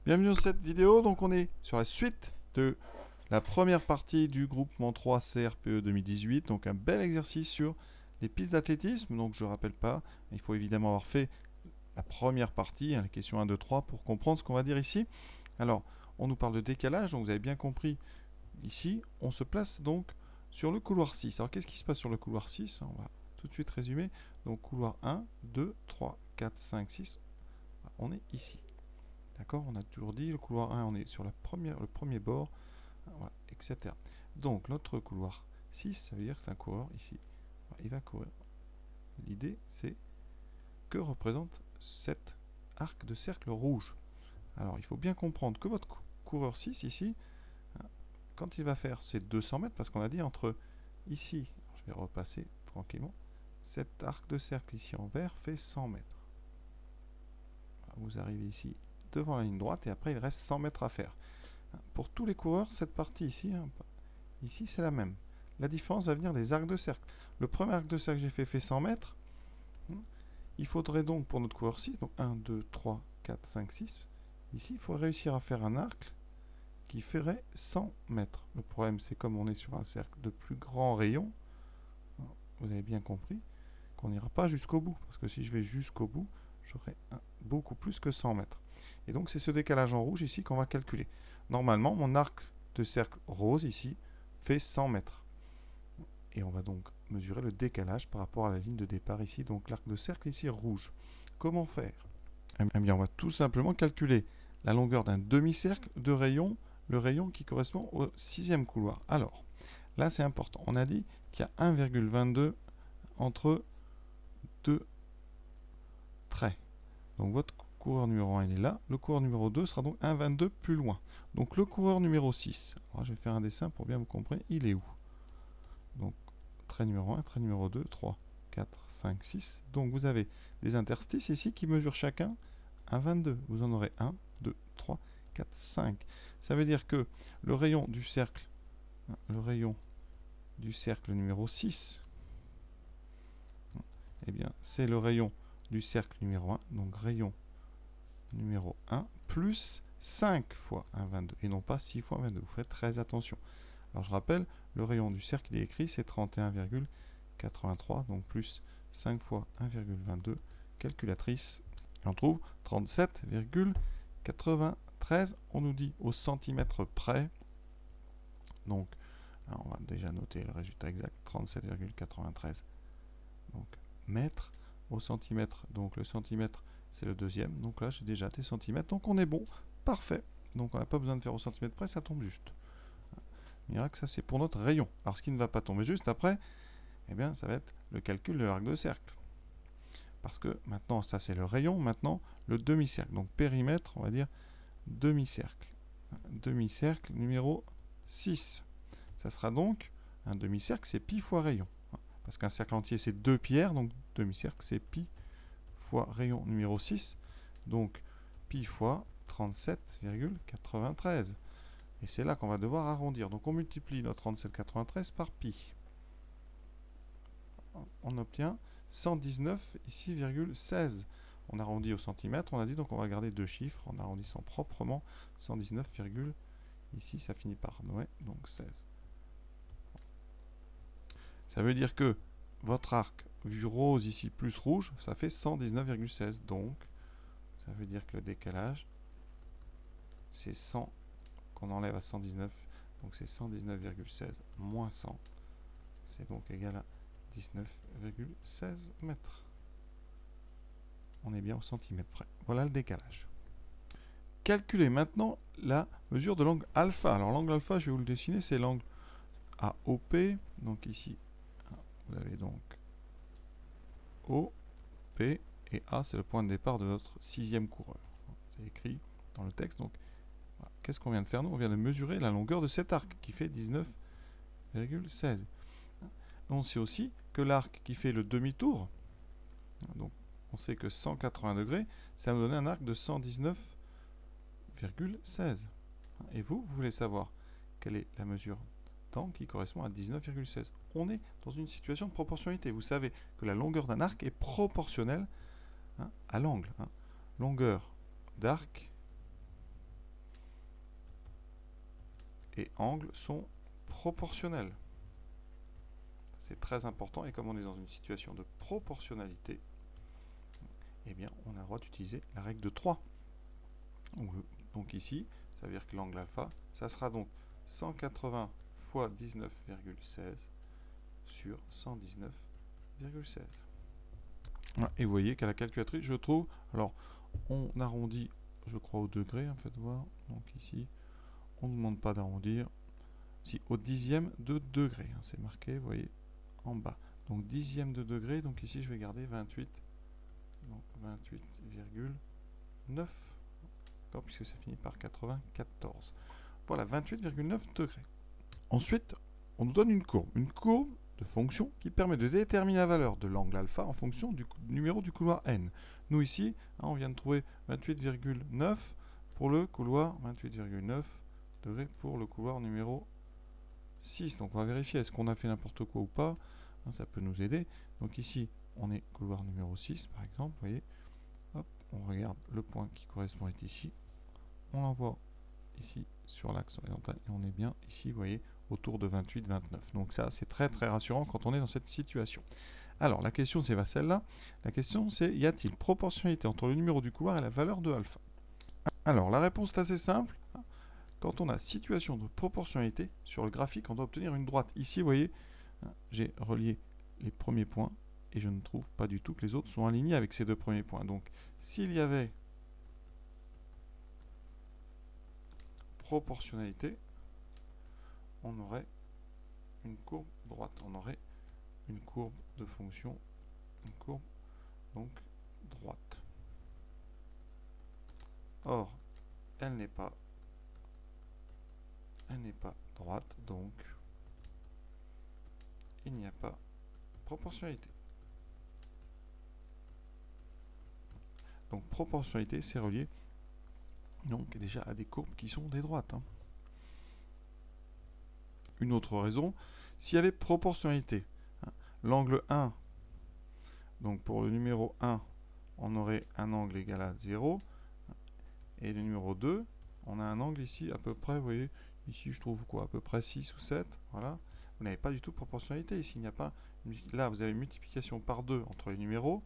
Bienvenue dans cette vidéo. Donc on est sur la suite de la première partie du groupement 3 CRPE 2018. Donc un bel exercice sur les pistes d'athlétisme. Donc je ne rappelle pas, il faut évidemment avoir fait la première partie, hein, les questions 1, 2, 3, pour comprendre ce qu'on va dire ici. Alors, on nous parle de décalage, donc vous avez bien compris, ici, on se place donc sur le couloir 6. Alors qu'est-ce qui se passe sur le couloir 6? On va tout de suite résumer. Donc couloir 1, 2, 3, 4, 5, 6, on est ici. D'accord? On a toujours dit, le couloir 1, on est sur le premier bord, voilà, etc. Donc, notre couloir 6, ça veut dire que c'est un coureur ici. Voilà, il va courir. L'idée, c'est que représente cet arc de cercle rouge. Alors, il faut bien comprendre que votre coureur 6, ici, quand il va faire ces 200 mètres, parce qu'on a dit entre ici, je vais repasser tranquillement, cet arc de cercle ici en vert fait 100 mètres. Vous arrivez ici devant la ligne droite et après il reste 100 mètres à faire. Pour tous les coureurs, cette partie ici, ici c'est la même. La différence va venir des arcs de cercle. Le premier arc de cercle que j'ai fait 100 mètres. Il faudrait donc pour notre coureur 6, donc 1, 2, 3, 4, 5, 6, ici il faut réussir à faire un arc qui ferait 100 mètres. Le problème c'est comme on est sur un cercle de plus grand rayon, vous avez bien compris qu'on n'ira pas jusqu'au bout. Parce que si je vais jusqu'au bout, j'aurai beaucoup plus que 100 mètres. Et donc c'est ce décalage en rouge ici qu'on va calculer. Normalement, mon arc de cercle rose ici fait 100 mètres. Et on va donc mesurer le décalage par rapport à la ligne de départ ici, donc l'arc de cercle ici rouge. Comment faire? Eh bien, on va tout simplement calculer la longueur d'un demi-cercle de rayon, le rayon qui correspond au 6e couloir. Alors, là c'est important. On a dit qu'il y a 1,22 entre deux traits. Donc votre coureur numéro 1 il est là, le coureur numéro 2 sera donc 1,22 plus loin. Donc le coureur numéro 6, alors je vais faire un dessin pour bien vous comprendre, il est où? Donc trait numéro 1, trait numéro 2, 3, 4, 5, 6. Donc vous avez des interstices ici qui mesurent chacun 1,22. Vous en aurez 1, 2, 3, 4, 5. Ça veut dire que le rayon du cercle numéro 6, eh bien c'est le rayon du cercle numéro 1, donc rayon numéro 1, plus 5 fois 1,22, et non pas 6 fois 1,22. Vous faites très attention. Alors je rappelle, le rayon du cercle, il est écrit, c'est 31,83, donc plus 5 fois 1,22, calculatrice, et on trouve 37,93, on nous dit au centimètre près, donc on va déjà noter le résultat exact, 37,93, donc mètres au centimètre, donc le centimètre c'est le deuxième, donc là j'ai déjà des centimètres, donc on est bon, parfait, donc on n'a pas besoin de faire au centimètre près, ça tombe juste. On dira que ça c'est pour notre rayon. Alors ce qui ne va pas tomber juste après, eh bien ça va être le calcul de l'arc de cercle. Parce que maintenant ça c'est le rayon, maintenant le demi-cercle. Donc périmètre, on va dire demi-cercle. Demi-cercle numéro 6. Ça sera donc un demi-cercle, c'est pi fois rayon. Parce qu'un cercle entier c'est 2 pi r, donc demi-cercle c'est pi fois rayon numéro 6. Donc pi fois 37,93. Et c'est là qu'on va devoir arrondir. Donc on multiplie notre 37,93 par pi. On obtient 119 ici, 16. On arrondit au centimètre, on a dit, donc on va garder deux chiffres en arrondissant proprement 119, ici ça finit par ouais, donc 16. Ça veut dire que votre arc vu rose ici plus rouge, ça fait 119,16. Donc ça veut dire que le décalage, c'est 100 qu'on enlève à 119, donc c'est 119,16 moins 100, c'est donc égal à 19,16 mètres. On est bien au centimètre près. Voilà le décalage. Calculez maintenant la mesure de l'angle alpha. Alors l'angle alpha, je vais vous le dessiner, c'est l'angle AOP. Donc ici, vous avez donc O, P et A, c'est le point de départ de notre sixième coureur. C'est écrit dans le texte. Donc voilà. Qu'est-ce qu'on vient de faire nous? On vient de mesurer la longueur de cet arc qui fait 19,16. On sait aussi que l'arc qui fait le demi-tour, donc on sait que 180 degrés, ça va nous donner un arc de 119,16. Et vous voulez savoir quelle est la mesure d'angle qui correspond à 19,16. On est dans une situation de proportionnalité. Vous savez que la longueur d'un arc est proportionnelle à l'angle. Longueur d'arc et angle sont proportionnels. C'est très important, et comme on est dans une situation de proportionnalité, eh bien, on a le droit d'utiliser la règle de 3. Donc ici, ça veut dire que l'angle alpha, ça sera donc 180 fois 19,16 sur 119,16. Et vous voyez qu'à la calculatrice, je trouve, alors on arrondit, je crois, au degré, en fait, voir. Donc ici, on ne demande pas d'arrondir. Si, au dixième de degré, hein, c'est marqué, vous voyez, en bas. Donc dixième de degré, donc ici, je vais garder 28. Donc 28,9, puisque ça finit par 94. Voilà, 28,9 degrés. Ensuite, on nous donne une courbe de fonction qui permet de déterminer la valeur de l'angle alpha en fonction du numéro du couloir n. Nous ici, hein, on vient de trouver 28,9 pour le couloir, 28,9 degrés pour le couloir numéro 6. Donc on va vérifier est-ce qu'on a fait n'importe quoi ou pas, hein, ça peut nous aider. Donc ici, on est couloir numéro 6 par exemple, vous voyez. Hop, on regarde le point qui correspond est ici. On l'envoie ici sur l'axe horizontal et on est bien ici, vous voyez, autour de 28, 29. Donc ça, c'est très très rassurant quand on est dans cette situation. Alors, la question, c'est pas celle-là. La question, c'est y a-t-il proportionnalité entre le numéro du couloir et la valeur de alpha? Alors, la réponse est assez simple. Quand on a situation de proportionnalité, sur le graphique, on doit obtenir une droite. Ici, vous voyez, j'ai relié les premiers points et je ne trouve pas du tout que les autres sont alignés avec ces deux premiers points. Donc, s'il y avait proportionnalité, on aurait une courbe droite, on aurait une courbe de fonction, une courbe donc droite. Or, elle n'est pas droite, donc il n'y a pas proportionnalité. Donc proportionnalité, c'est relié donc déjà à des courbes qui sont des droites. Hein. Une autre raison, s'il y avait proportionnalité, hein, l'angle 1, donc pour le numéro 1, on aurait un angle égal à 0, et le numéro 2, on a un angle ici à peu près, vous voyez, ici je trouve quoi, à peu près 6 ou 7, voilà. Vous n'avez pas du tout proportionnalité, ici il n'y a pas, là vous avez multiplication par 2 entre les numéros,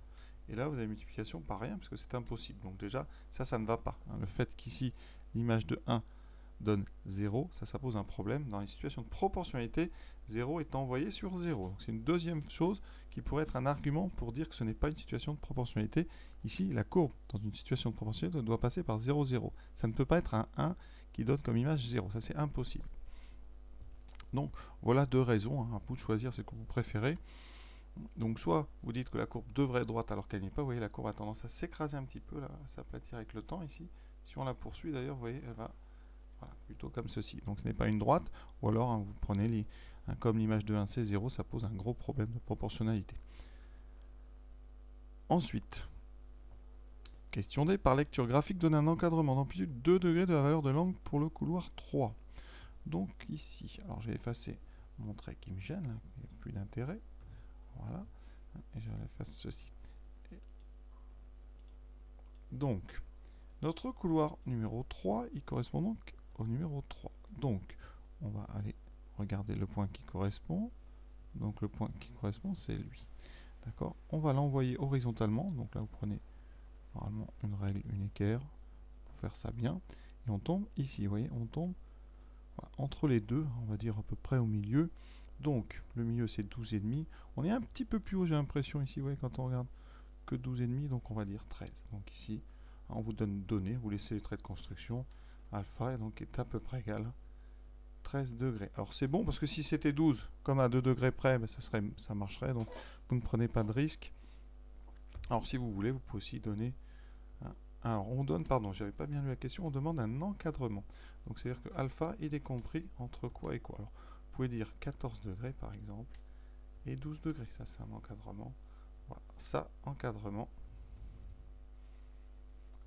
et là vous avez multiplication par rien, parce que c'est impossible. Donc déjà, ça ne va pas. Hein. Le fait qu'ici, l'image de 1 donne 0, ça pose un problème. Dans les situations de proportionnalité, 0 est envoyé sur 0. Donc c'est une deuxième chose qui pourrait être un argument pour dire que ce n'est pas une situation de proportionnalité. Ici, la courbe, dans une situation de proportionnalité, doit passer par 0, 0. Ça ne peut pas être un 1 qui donne comme image 0. Ça, c'est impossible. Donc, voilà deux raisons. Hein, à vous de choisir ce que vous préférez. Donc, soit vous dites que la courbe devrait être droite alors qu'elle n'est pas. Vous voyez, la courbe a tendance à s'écraser un petit peu, là, à s'aplatir avec le temps ici. Si on la poursuit, d'ailleurs, vous voyez, elle va voilà, plutôt comme ceci. Donc, ce n'est pas une droite. Ou alors, hein, vous prenez comme l'image de 1, c'est 0, ça pose un gros problème de proportionnalité. Ensuite, question D. Par lecture graphique, donne un encadrement d'amplitude 2 degrés de la valeur de l'angle pour le couloir 3. Donc ici, alors j'ai effacé mon trait qui me gêne, hein, il n'y a plus d'intérêt. Voilà, et j'efface ceci. Donc, notre couloir numéro 3, il correspond donc au numéro 3. Donc, on va aller regarder le point qui correspond. Donc le point qui correspond, c'est lui. D'accord. On va l'envoyer horizontalement. Donc là, vous prenez normalement une règle, une équerre, pour faire ça bien. Et on tombe ici, vous voyez, on tombe voilà, entre les deux, on va dire à peu près au milieu. Donc, le milieu, c'est 12,5. On est un petit peu plus haut, j'ai l'impression, ici, vous voyez, quand on regarde que 12,5, donc on va dire 13. Donc ici, on vous donne une donnée, vous laissez les traits de construction, alpha, et donc est à peu près égal à 13 degrés. Alors c'est bon, parce que si c'était 12, comme à 2 degrés près, ben, ça marcherait, donc vous ne prenez pas de risque. Alors si vous voulez, vous pouvez aussi donner... Alors on donne, pardon, j'avais pas bien lu la question, on demande un encadrement. Donc c'est-à-dire que alpha, il est compris entre quoi et quoi. Alors vous pouvez dire 14 degrés par exemple, et 12 degrés, ça c'est un encadrement. Voilà, ça, encadrement.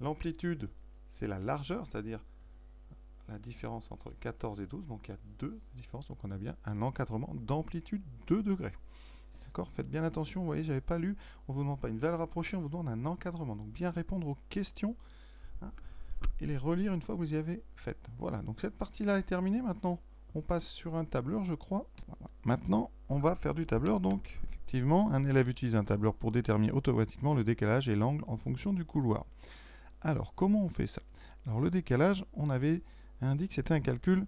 L'amplitude, c'est la largeur, c'est-à-dire la différence entre 14 et 12, donc il y a 2 différences, donc on a bien un encadrement d'amplitude 2 degrés. D'accord, faites bien attention, vous voyez, j'avais pas lu, on vous demande pas une valeur rapprochée, on vous demande un encadrement. Donc bien répondre aux questions hein, et les relire une fois que vous y avez fait. Voilà, donc cette partie-là est terminée maintenant. on passe sur un tableur, je crois. Voilà. Maintenant, on va faire du tableur. Donc, effectivement, un élève utilise un tableur pour déterminer automatiquement le décalage et l'angle en fonction du couloir. Alors, comment on fait ça? Alors, le décalage, on avait indiqué que c'était un calcul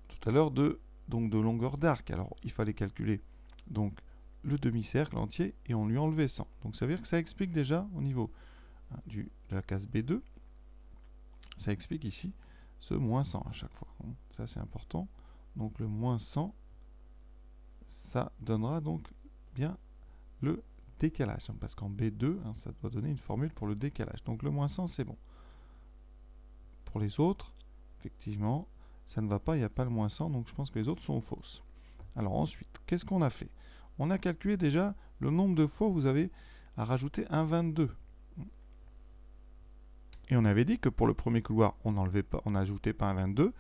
tout à l'heure de longueur d'arc. Alors, il fallait calculer donc le demi-cercle entier et on lui enlevait 100. Donc, ça veut dire que ça explique déjà au niveau de la case B2, ça explique ici ce moins 100 à chaque fois. Ça, c'est important. Donc, le moins 100, ça donnera donc bien le décalage. Parce qu'en B2, ça doit donner une formule pour le décalage. Donc, le moins 100, c'est bon. Pour les autres, effectivement, ça ne va pas, il n'y a pas le moins 100, donc je pense que les autres sont fausses. Alors ensuite, qu'est-ce qu'on a fait? On a calculé déjà le nombre de fois où vous avez à rajouter un 22. Et on avait dit que pour le premier couloir, on n'ajoutait pas un 22,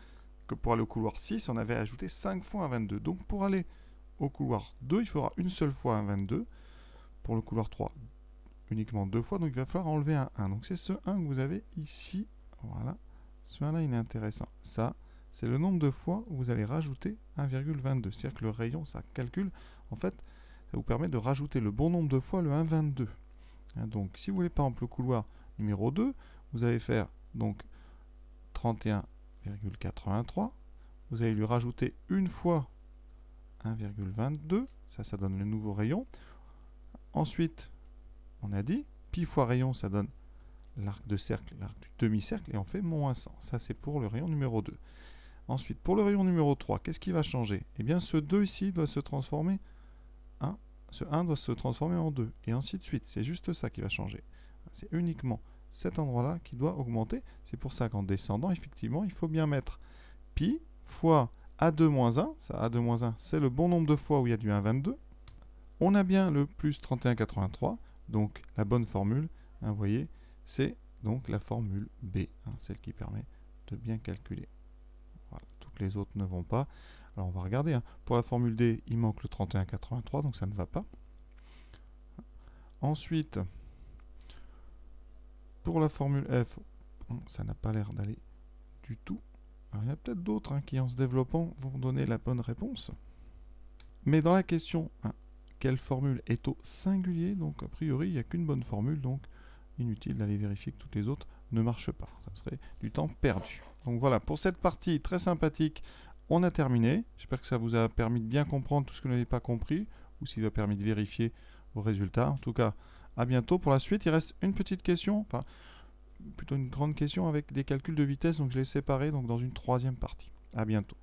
que pour aller au couloir 6, on avait ajouté 5 fois un 22. Donc pour aller au couloir 2, il faudra une seule fois un 22. Pour le couloir 3, uniquement 2 fois, donc il va falloir enlever un 1. Donc c'est ce 1 que vous avez ici. Voilà. Ce 1 là, il est intéressant. Ça, c'est le nombre de fois où vous allez rajouter 1,22. C'est-à-dire que le rayon, ça calcule. En fait, ça vous permet de rajouter le bon nombre de fois le 1,22. Donc, si vous voulez par exemple le couloir numéro 2, vous allez faire donc 31,83. Vous allez lui rajouter une fois 1,22. Ça donne le nouveau rayon. Ensuite, on a dit, pi fois rayon, ça donne l'arc de cercle, l'arc du demi-cercle, et on fait moins 100. Ça, c'est pour le rayon numéro 2. Ensuite, pour le rayon numéro 3, qu'est-ce qui va changer? Eh bien, ce 2 ici doit se transformer en 1. Ce 1 doit se transformer en 2. Et ainsi de suite. C'est juste ça qui va changer. C'est uniquement cet endroit-là qui doit augmenter. C'est pour ça qu'en descendant, effectivement, il faut bien mettre pi fois A2 moins 1. Ça, A2 moins 1, c'est le bon nombre de fois où il y a du 1,22. On a bien le plus 31,83. Donc, la bonne formule, vous voyez, c'est donc la formule B, celle qui permet de bien calculer. Voilà, toutes les autres ne vont pas. Alors on va regarder. Pour la formule D, il manque le 31,83, donc ça ne va pas. Ensuite, pour la formule F, ça n'a pas l'air d'aller du tout. Alors, il y en a peut-être d'autres qui, en se développant, vont donner la bonne réponse. Mais dans la question, quelle formule est au singulier? Donc a priori, il n'y a qu'une bonne formule, donc inutile d'aller vérifier que toutes les autres ne marchent pas. Ça serait du temps perdu. Donc voilà, pour cette partie très sympathique, on a terminé. J'espère que ça vous a permis de bien comprendre tout ce que vous n'avez pas compris, ou s'il vous a permis de vérifier vos résultats. En tout cas, à bientôt. Pour la suite, il reste une petite question, enfin plutôt une grande question avec des calculs de vitesse, donc je l'ai séparé donc dans une troisième partie. À bientôt.